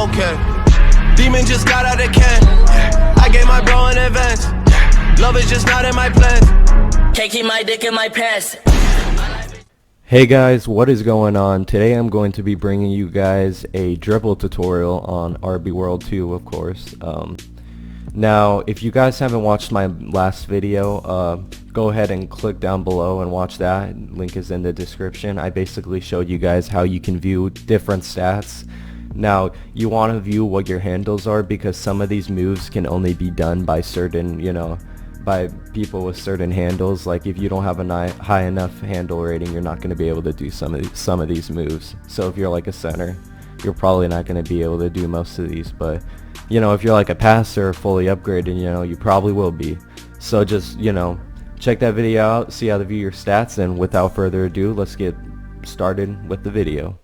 Okay. Demon just got out of can. I gave my bro an advance. Love is just not in my plans. Can't keep my dick in my pants. Hey guys, what is going on? Today I'm going to be bringing you guys a dribble tutorial on RB World 2, of course. Now, if you guys haven't watched my last video, go ahead and click down below and watch that. Link is in the description. I basically showed you guys how you can view different stats. Now, you want to view what your handles are because some of these moves can only be done by certain, by people with certain handles. Like if you don't have a high enough handle rating, you're not going to be able to do some of these moves. So if you're like a center, you're probably not going to be able to do most of these. But if you're like a passer, fully upgraded, you probably will be. So just check that video out, see how to view your stats, and without further ado, let's get started with the video.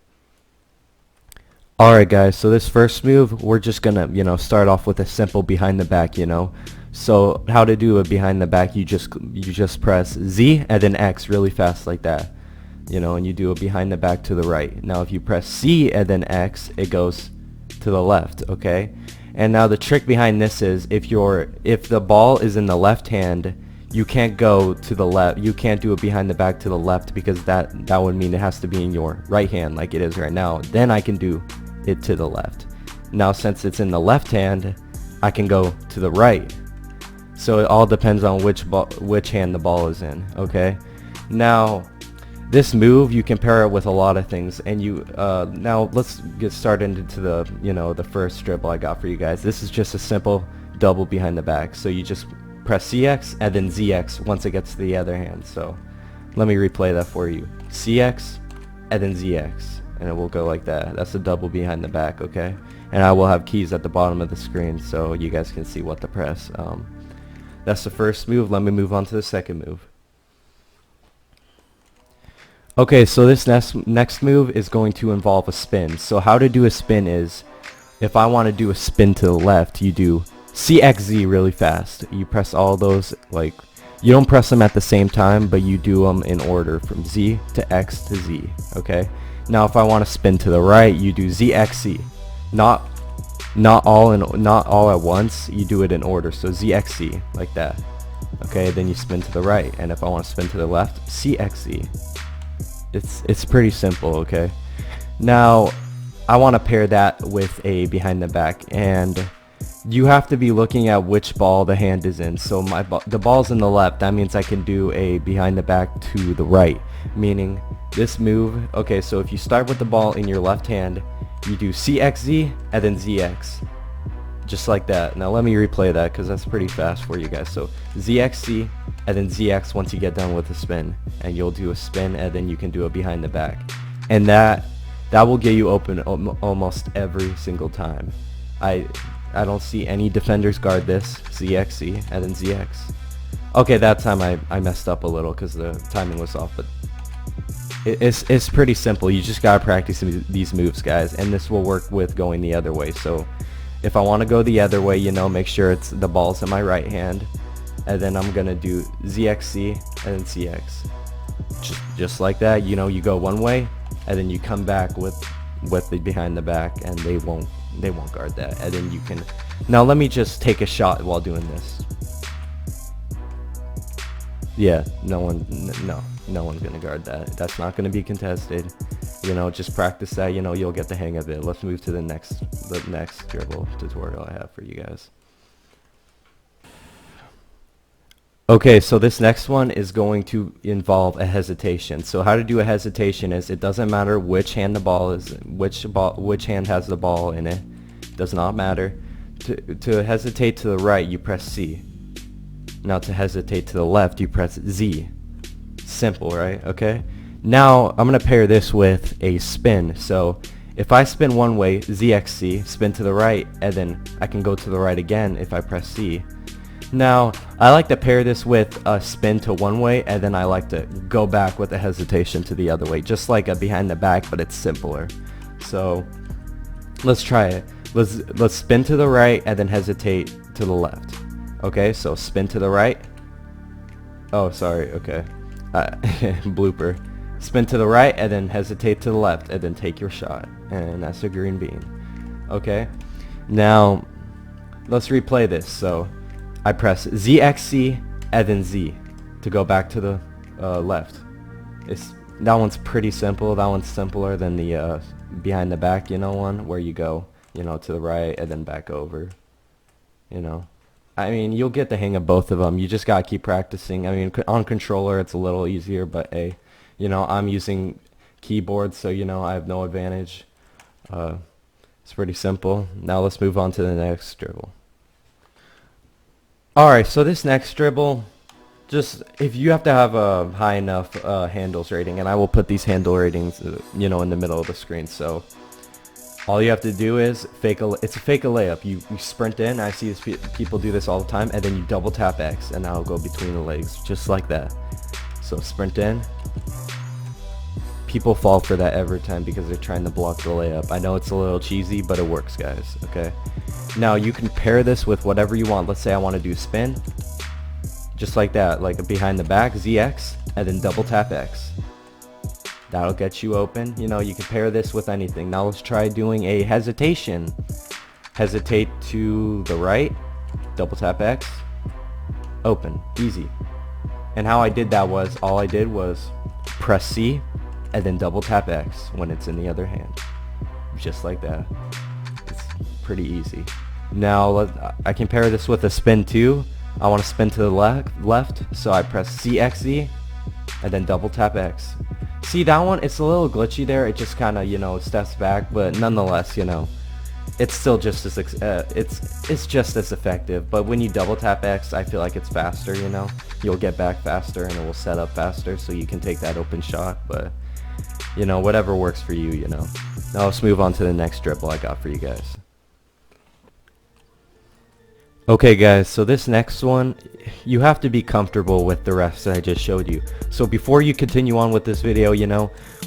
Alright guys, so this first move, we're just gonna start off with a simple behind the back. So how to do a behind the back, you just press Z and then X really fast like that, and you do a behind the back to the right. Now if you press C and then X, it goes to the left. Okay, and now the trick behind this is if the ball is in the left hand, you can't go to the left. You can't do a behind the back to the left because that would mean it has to be in your right hand like it is right now. Then I can do it to the left. Now since it's in the left hand, I can go to the right. So it all depends on which hand the ball is in. Okay, now this move you can pair it with a lot of things, and now let's get started into the the first dribble I got for you guys. This is just a simple double behind the back. So you just press CX and then ZX once it gets to the other hand. So let me replay that for you. CX and then ZX, and it will go like that. That's a double behind the back. Okay, and I will have keys at the bottom of the screen so you guys can see what to press. That's the first move. Let me move on to the second move. Okay, so this next move is going to involve a spin. So how to do a spin is, if I want to do a spin to the left, you do CXZ really fast. You press all those, like, you don't press them at the same time, but you do them in order from Z to X to Z. Okay, now if I want to spin to the right, you do ZXC. Not all at once, you do it in order. So ZXC like that. Okay, then you spin to the right, and if I want to spin to the left, CXC. It's pretty simple. Okay, now I want to pair that with a behind the back, and you have to be looking at which ball the hand is in. So the ball's in the left, that means I can do a behind the back to the right, meaning this move. Okay, so if you start with the ball in your left hand, you do CXZ and then ZX, just like that. Now let me replay that because that's pretty fast for you guys. So ZXC and then ZX once you get done with the spin, and you'll do a spin and then you can do a behind the back, and that will get you open almost every single time. I don't see any defenders guard this. ZXC and then ZX. Okay, that time I messed up a little because the timing was off, but it's pretty simple. You just gotta practice these moves, guys, and this will work with going the other way. So if I want to go the other way, make sure the ball's in my right hand, and then I'm gonna do ZXC and then CX, just like that. You go one way and then you come back with the behind the back, and they won't guard that. And then you can, now let me just take a shot while doing this. Yeah, no one's gonna guard that. That's not gonna be contested. Just practice that. You'll get the hang of it. Let's move to the next dribble tutorial I have for you guys. Okay, so this next one is going to involve a hesitation. So how to do a hesitation is, it doesn't matter which hand the ball is, which hand has the ball in it. Does not matter. To hesitate to the right, you press C. Now to hesitate to the left, you press Z. Simple, right? Okay. Now I'm gonna pair this with a spin. So if I spin one way, ZXC, spin to the right, and then I can go to the right again if I press C. Now I like to pair this with a spin to one way, and then I like to go back with a hesitation to the other way, just like a behind the back, but it's simpler. So let's try it. Let's spin to the right and then hesitate to the left. Okay, so spin to the right. Oh, sorry. Okay, blooper. Spin to the right and then hesitate to the left and then take your shot, and that's a green bean. Okay, now let's replay this. So I press ZXC and then Z to go back to the left. That one's pretty simple. That one's simpler than the behind the back, one where you go, to the right and then back over. I mean, you'll get the hang of both of them. You just gotta keep practicing. I mean, on controller it's a little easier, but hey, I'm using keyboard, so I have no advantage. It's pretty simple. Now let's move on to the next dribble. Alright, so this next dribble, just if you have to have a high enough handles rating, and I will put these handle ratings in the middle of the screen. So all you have to do is it's a fake a layup. You sprint in. I see people do this all the time, and then you double tap X and that'll go between the legs just like that. So sprint in. People fall for that every time because they're trying to block the layup. I know it's a little cheesy, but it works, guys. Okay, now you can pair this with whatever you want. Let's say I want to do spin, just like that, like a behind the back ZX and then double tap X. That'll get you open. You can pair this with anything. Now let's try doing a hesitation. Hesitate to the right, double tap X, open, easy. And how I did that was, all I did was press C and then double tap X when it's in the other hand, just like that. It's pretty easy. Now I can pair this with a spin too. I want to spin to the left, so I press CXZ and then double tap X. See, that one, it's a little glitchy there. It just kind of steps back, but nonetheless, it's still just as it's just as effective. But when you double tap X, I feel like it's faster. You'll get back faster and it will set up faster, so you can take that open shot. But whatever works for you. Now let's move on to the next dribble I got for you guys. Okay guys, so this next one, you have to be comfortable with the refs that I just showed you. So before you continue on with this video,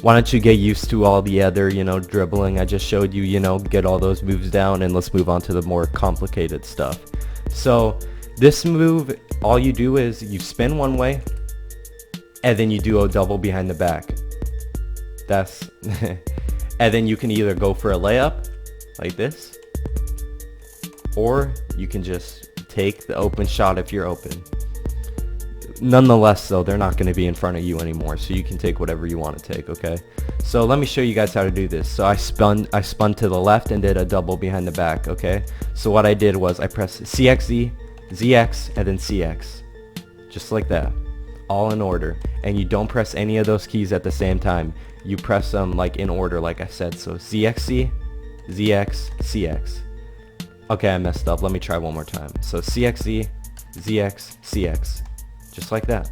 why don't you get used to all the other, dribbling I just showed you, get all those moves down, and let's move on to the more complicated stuff. So this move, all you do is you spin one way, and then you do a double behind the back. And then you can either go for a layup, like this, or you can just take the open shot if you're open. Nonetheless though, they're not going to be in front of you anymore, so you can take whatever you want to take, okay? So let me show you guys how to do this. So I spun to the left and did a double behind the back, okay? So what I did was I pressed CXZ, ZX, and then CX. Just like that. All in order. And you don't press any of those keys at the same time. You press them like in order, like I said. So ZXC, ZX, CX. Okay, I messed up. Let me try one more time. So CXZ, ZX, CX. Just like that.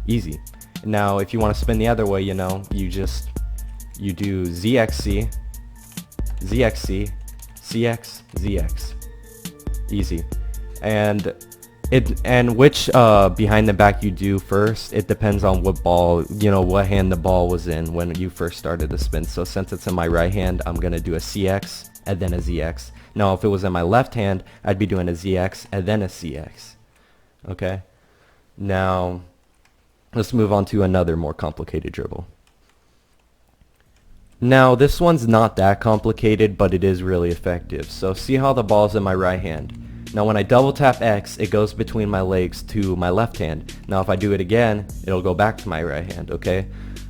Easy. Now, if you want to spin the other way, you do ZXC, ZXC, CX, ZX. Easy. And which behind the back you do first, it depends on what ball, what hand the ball was in when you first started the spin. So since it's in my right hand, I'm going to do a CX and then a ZX. Now, if it was in my left hand, I'd be doing a ZX and then a CX. Okay? Now, let's move on to another more complicated dribble. Now, this one's not that complicated, but it is really effective. So, see how the ball's in my right hand. Now, when I double tap X, it goes between my legs to my left hand. Now, if I do it again, it'll go back to my right hand, okay?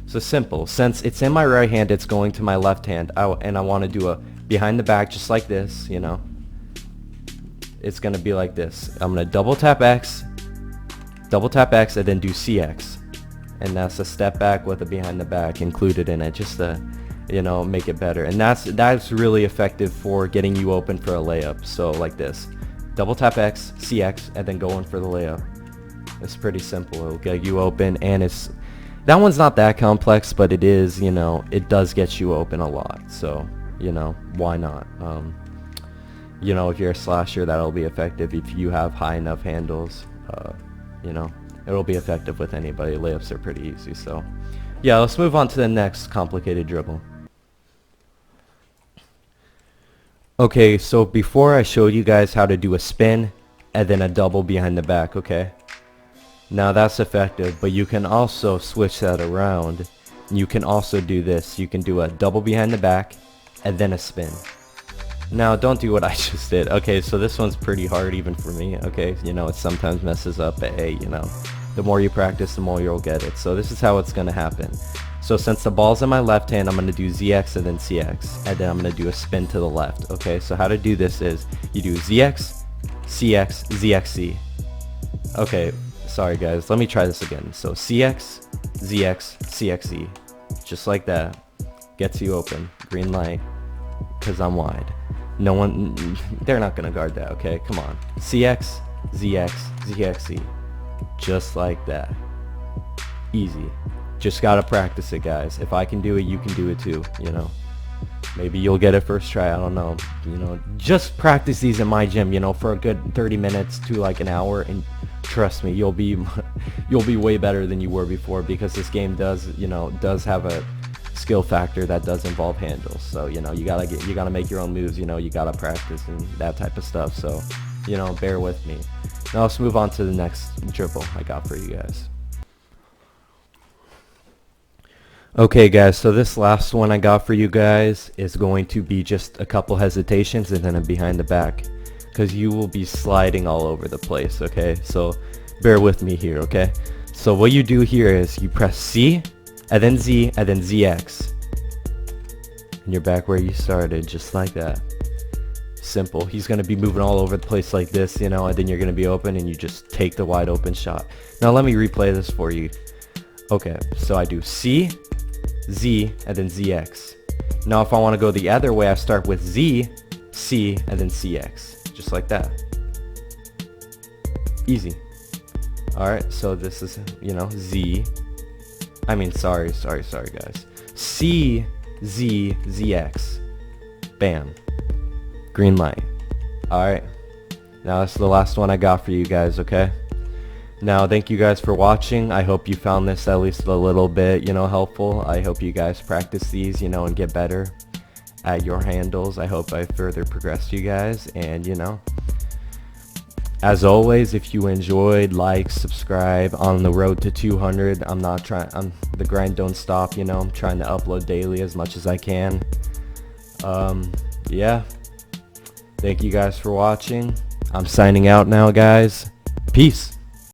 So, simple. Since it's in my right hand, it's going to my left hand, and I want to do a behind the back just like this, It's going to be like this. I'm going to double tap X, and then do CX. And that's a step back with a behind the back included in it, just to, make it better. And that's really effective for getting you open for a layup. So like this. Double tap X, CX, and then go in for the layup. It's pretty simple. It'll get you open, and that one's not that complex, but it is, it does get you open a lot. So, why not? If you're a slasher, that'll be effective. If you have high enough handles, it'll be effective with anybody. Layups are pretty easy. So, yeah, let's move on to the next complicated dribble. Okay, so before I showed you guys how to do a spin and then a double behind the back, okay? Now that's effective, but you can also switch that around. You can also do this. You can do a double behind the back and then a spin. Now don't do what I just did. Okay, so this one's pretty hard even for me. Okay, you know, it sometimes messes up, but hey, you know, the more you practice, the more you'll get it. So this is how it's gonna happen. So since the ball's in my left hand, I'm gonna do ZX and then CX, and then I'm gonna do a spin to the left. Okay, so how to do this is you do ZX, CX, ZXC. Okay, sorry guys, let me try this again. So CX, ZX, CXE, just like that. Gets you open, green light, cause I'm wide. No one, they're not gonna guard that. Okay, come on. CX, ZX, ZXE, just like that. Easy. Just gotta practice it, guys. If I can do it, you can do it too, you know. Maybe you'll get it first try, I don't know. You know, just practice these in my gym, you know, for a good 30 minutes to like an hour, and trust me, you'll be way better than you were before, because this game does, you know, does have a skill factor that does involve handles. So, you know, you gotta make your own moves, you know, you gotta practice and that type of stuff. So, you know, bear with me. Now let's move on to the next dribble I got for you guys. Okay guys, so this last one I got for you guys is going to be just a couple hesitations and then a behind the back, because you will be sliding all over the place. Okay, so bear with me here. Okay, so what you do here is you press C and then Z and then ZX, and you're back where you started, just like that. Simple. He's going to be moving all over the place like this, you know, and then you're going to be open and you just take the wide open shot. Now let me replay this for you. Okay, so I do C, Z, and then ZX. Now if I want to go the other way, I start with Z, C, and then CX, just like that. Easy. Alright, so this is, you know, Z, sorry guys, C, Z, ZX, bam, green light. Alright, now that's the last one I got for you guys. Okay, now thank you guys for watching. I hope you found this at least a little bit, you know, helpful. I hope you guys practice these, you know, and get better at your handles. I hope I further progressed you guys, and you know, as always, if you enjoyed, like, subscribe. On the road to 200. The grind don't stop, you know. I'm trying to upload daily as much as I can. Yeah, thank you guys for watching. I'm signing out now, guys. Peace.